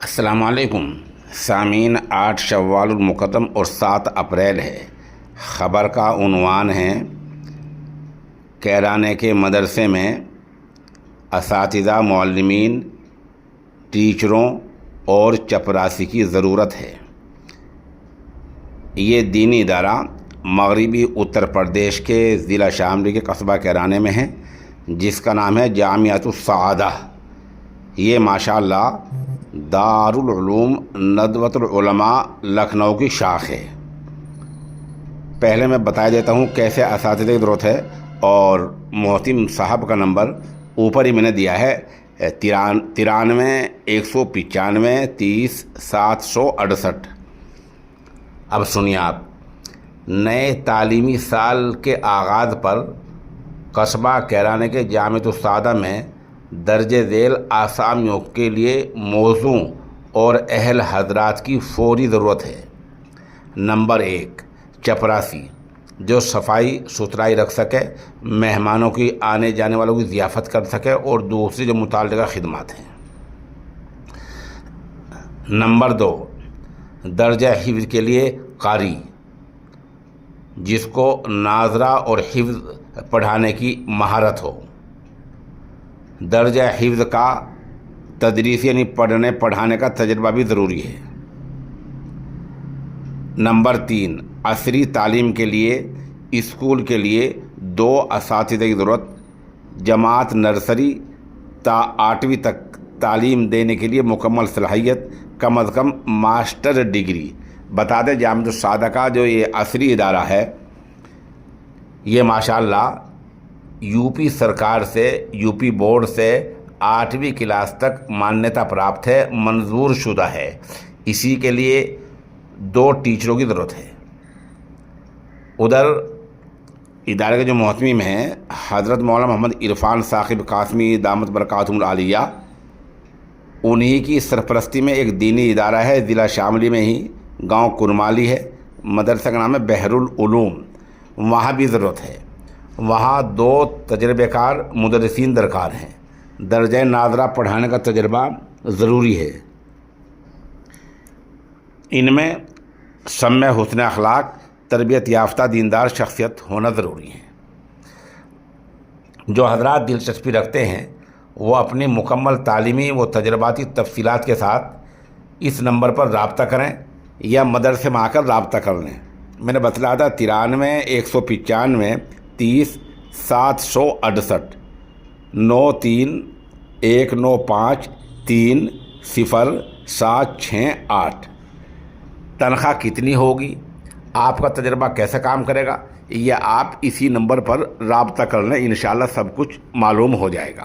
السلام علیکم سامعین، 8 شوال المقدم اور 7 اپریل ہے۔ خبر کا عنوان ہے کیرانے کے مدرسے میں اساتذہ، معلمین، ٹیچروں اور چپراسی کی ضرورت ہے۔ یہ دینی ادارہ مغربی اتر پردیش کے ضلع شاملی کے قصبہ کیرانے میں ہے، جس کا نام ہے جامعۃ السعادہ۔ یہ ماشاءاللہ دارالعلوم ندوۃ العلماء لکھنؤ کی شاخ ہے۔ پہلے میں بتا دیتا ہوں کیسے اساتذہ کی ضرورت ہے، اور محتم صاحب کا نمبر اوپر ہی میں نے دیا ہے 93 195 30 768۔ اب سنیے آپ، نئے تعلیمی سال کے آغاز پر قصبہ کیرانے کے جامعۃ السعادہ میں درجہ ذیل آسامیوں کے لیے موزوں اور اہل حضرات کی فوری ضرورت ہے۔ نمبر 1، چپراسی، جو صفائی ستھرائی رکھ سکے، مہمانوں کی آنے جانے والوں کی ضیافت کر سکے، اور دوسری جو متعلقہ خدمات ہیں۔ نمبر 2، درجہ حفظ کے لیے قاری، جس کو ناظرہ اور حفظ پڑھانے کی مہارت ہو۔ درجہ حفظ کا تدریس یعنی پڑھنے پڑھانے کا تجربہ بھی ضروری ہے۔ نمبر 3، عصری تعلیم کے لیے اسکول کے لیے 2 اساتذہ کی ضرورت، جماعت نرسری تا 8ویں تک تعلیم دینے کے لیے مکمل صلاحیت، کم از کم ماسٹر ڈگری۔ بتا دیں جامعۃ السعادہ کا جو یہ عصری ادارہ ہے، یہ ماشاءاللہ یو پی سرکار سے، یو پی بورڈ سے 8ویں کلاس تک مانیتا پراپت ہے، منظور شدہ ہے۔ اسی کے لیے 2 ٹیچروں کی ضرورت ہے۔ ادھر ادارے کے جو محتمم ہیں حضرت مولانا محمد عرفان ثاقب قاسمی دامت برکاتہم العالیہ، انہی کی سرپرستی میں ایک دینی ادارہ ہے، ضلع شاملی میں ہی، گاؤں کرمالی ہے، مدرسہ کا نام ہے بحر العلوم۔ وہاں بھی ضرورت ہے۔ وہاں 2 تجربہ کار مدرسین درکار ہیں۔ درجہ ناظرہ پڑھانے کا تجربہ ضروری ہے۔ ان میں سمع حسن اخلاق، تربیت یافتہ دیندار شخصیت ہونا ضروری ہے۔ جو حضرات دلچسپی رکھتے ہیں وہ اپنی مکمل تعلیمی و تجرباتی تفصیلات کے ساتھ اس نمبر پر رابطہ کریں یا مدرسے میں آ کر رابطہ کر لیں۔ میں نے بتلایا تھا 93 195 30 768 93 195 3 0 768۔ تنخواہ کتنی ہوگی، آپ کا تجربہ کیسے کام کرے گا، یہ آپ اسی نمبر پر رابطہ کر لیں، انشاءاللہ سب کچھ معلوم ہو جائے گا۔